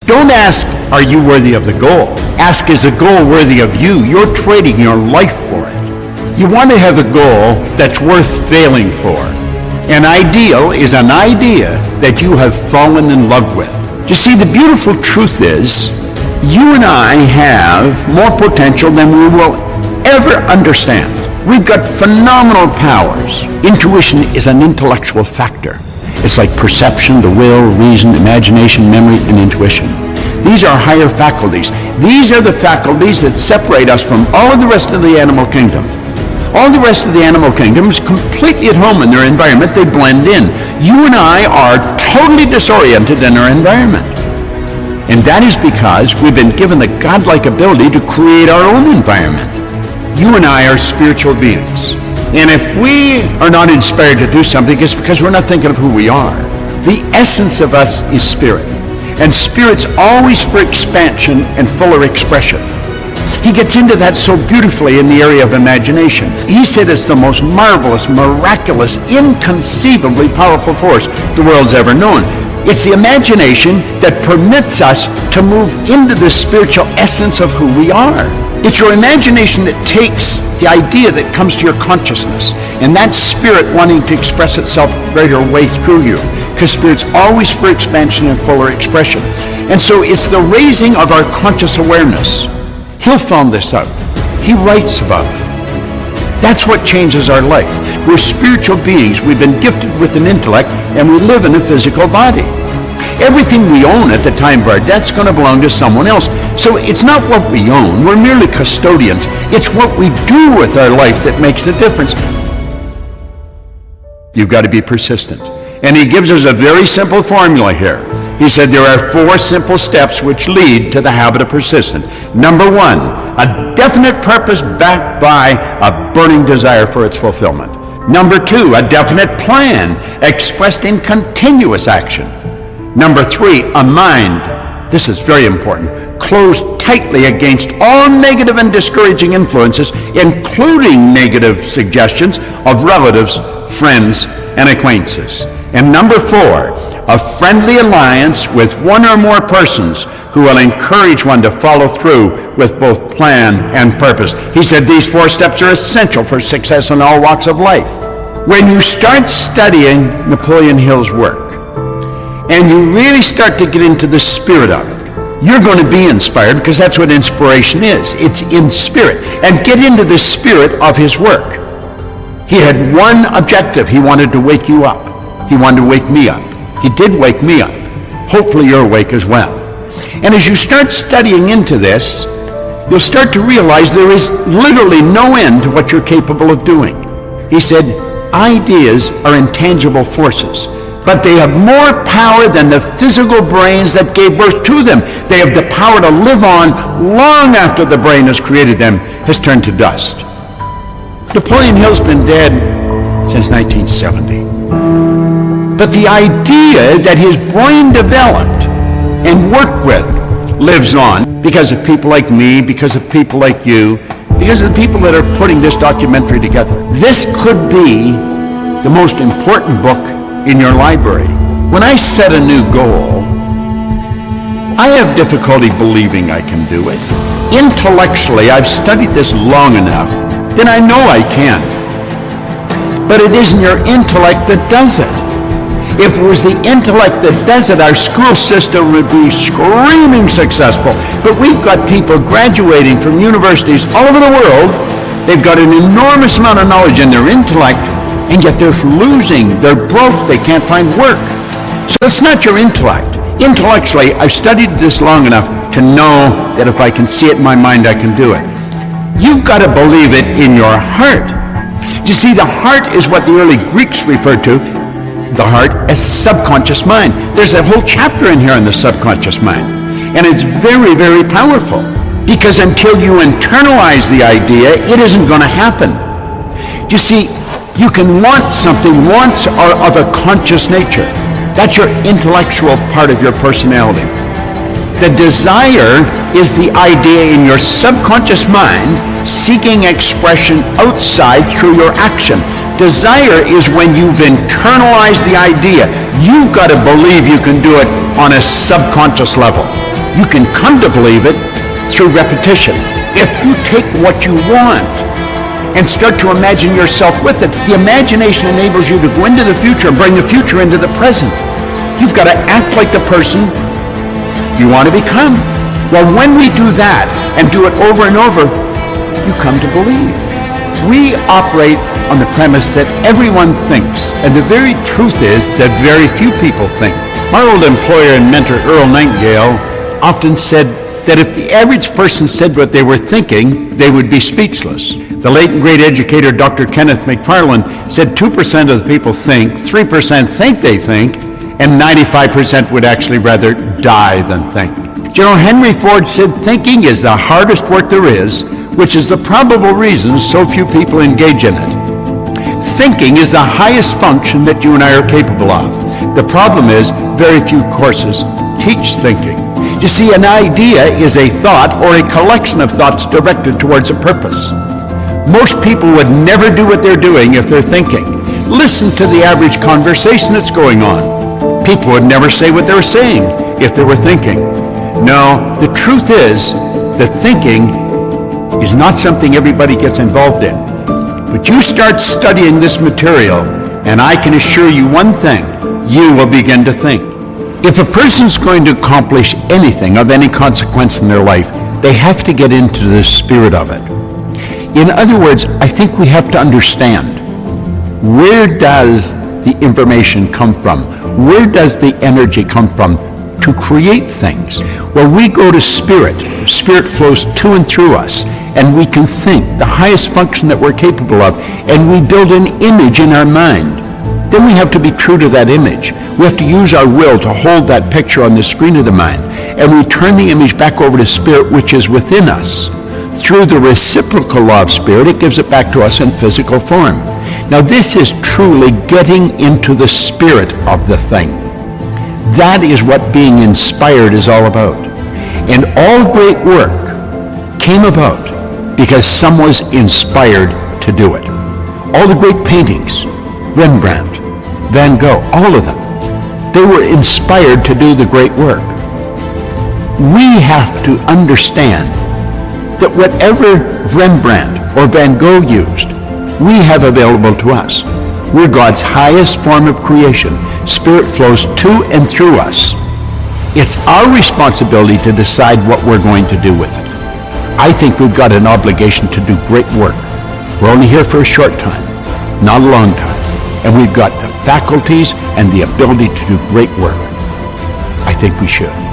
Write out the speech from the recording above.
Don't ask, are you worthy of the goal? Ask, is the goal worthy of you? You're trading your life for it. You want to have a goal that's worth failing for. An ideal is an idea that you have fallen in love with. You see, the beautiful truth is, you and I have more potential than we will ever understand. We've got phenomenal powers. Intuition is an intellectual factor. It's like perception, the will, reason, imagination, memory, and intuition. These are higher faculties. These are the faculties that separate us from all of the rest of the animal kingdom. All the rest of the animal kingdom is completely at home in their environment. They blend in. You and I are totally disoriented in our environment. And that is because we've been given the godlike ability to create our own environment. You and I are spiritual beings. And if we are not inspired to do something, it's because we're not thinking of who we are. The essence of us is spirit. And spirit's always for expansion and fuller expression. He gets into that so beautifully in the area of imagination. He said it's the most marvelous, miraculous, inconceivably powerful force the world's ever known. It's the imagination that permits us to move into the spiritual essence of who we are. It's your imagination that takes the idea that comes to your consciousness, and that spirit wanting to express itself greater way through you, because spirit's always for expansion and fuller expression. And so it's the raising of our conscious awareness. Hill found this out. He writes about it. That's what changes our life. We're spiritual beings. We've been gifted with an intellect, and we live in a physical body. Everything we own at the time of our death is going to belong to someone else. So it's not what we own. We're merely custodians. It's what we do with our life that makes the difference. You've got to be persistent. And he gives us a very simple formula here. He said there are 4 simple steps which lead to the habit of persistence. Number 1, a definite purpose backed by a burning desire for its fulfillment. Number 2, a definite plan expressed in continuous action. Number 3, a mind, this is very important, closed tightly against all negative and discouraging influences, including negative suggestions of relatives, friends, and acquaintances. And number 4, a friendly alliance with one or more persons who will encourage one to follow through with both plan and purpose. He said these 4 steps are essential for success in all walks of life. When you start studying Napoleon Hill's work, and you really start to get into the spirit of it, you're going to be inspired, because that's what inspiration is. It's in spirit. And get into the spirit of his work. He had one objective. He wanted to wake you up. He wanted to wake me up. He did wake me up. Hopefully you're awake as well. And as you start studying into this, you'll start to realize there is literally no end to what you're capable of doing. He said, ideas are intangible forces, but they have more power than the physical brains that gave birth to them. They have the power to live on long after the brain has created them has turned to dust. Napoleon Hill's been dead since 1970. But the idea that his brain developed and worked with lives on because of people like me, because of people like you, because of the people that are putting this documentary together. This could be the most important book in your library. When I set a new goal, I have difficulty believing I can do it. Intellectually, I've studied this long enough that I know I can. But it isn't your intellect that does it. If it was the intellect that does it, our school system would be screaming successful. But we've got people graduating from universities all over the world. They've got an enormous amount of knowledge in their intellect, and yet they're losing. They're broke. They can't find work. So it's not your intellect. Intellectually, I've studied this long enough to know that if I can see it in my mind, I can do it. You've got to believe it in your heart. You see, the heart is what the early Greeks referred to, the heart, as the subconscious mind. There's a whole chapter in here on the subconscious mind. And it's very, very powerful. Because until you internalize the idea, it isn't going to happen. You see, you can want something. Wants are of a conscious nature. That's your intellectual part of your personality. The desire is the idea in your subconscious mind seeking expression outside through your action. Desire is when you've internalized the idea. You've got to believe you can do it on a subconscious level. You can come to believe it through repetition. If you take what you want and start to imagine yourself with it, the imagination enables you to go into the future and bring the future into the present. You've got to act like the person you want to become. Well, when we do that and do it over and over, you come to believe. We operate on the premise that everyone thinks, and the very truth is that very few people think. My old employer and mentor, Earl Nightingale, often said that if the average person said what they were thinking, they would be speechless. The late and great educator, Dr. Kenneth McFarland, said 2% of the people think, 3% think they think, and 95% would actually rather die than think. General Henry Ford said thinking is the hardest work there is, which is the probable reason so few people engage in it. Thinking is the highest function that you and I are capable of. The problem is very few courses teach thinking. You see, an idea is a thought or a collection of thoughts directed towards a purpose. Most people would never do what they're doing if they're thinking. Listen to the average conversation that's going on. People would never say what they were saying if they were thinking. No, the truth is that thinking is not something everybody gets involved in. But you start studying this material, and I can assure you one thing, you will begin to think. If a person's going to accomplish anything of any consequence in their life, they have to get into the spirit of it. In other words, I think we have to understand, where does the information come from? Where does the energy come from to create things? Well, we go to spirit. Spirit flows to and through us, and we can think, the highest function that we're capable of, and we build an image in our mind. Then we have to be true to that image. We have to use our will to hold that picture on the screen of the mind, and we turn the image back over to spirit, which is within us. Through the reciprocal law of spirit, it gives it back to us in physical form. Now, this is truly getting into the spirit of the thing. That is what being inspired is all about. And all great work came about because someone was inspired to do it. All the great paintings, Rembrandt, Van Gogh, all of them, they were inspired to do the great work. We have to understand that whatever Rembrandt or Van Gogh used, we have available to us. We're God's highest form of creation. Spirit flows to and through us. It's our responsibility to decide what we're going to do with it. I think we've got an obligation to do great work. We're only here for a short time, not a long time. And we've got the faculties and the ability to do great work. I think we should.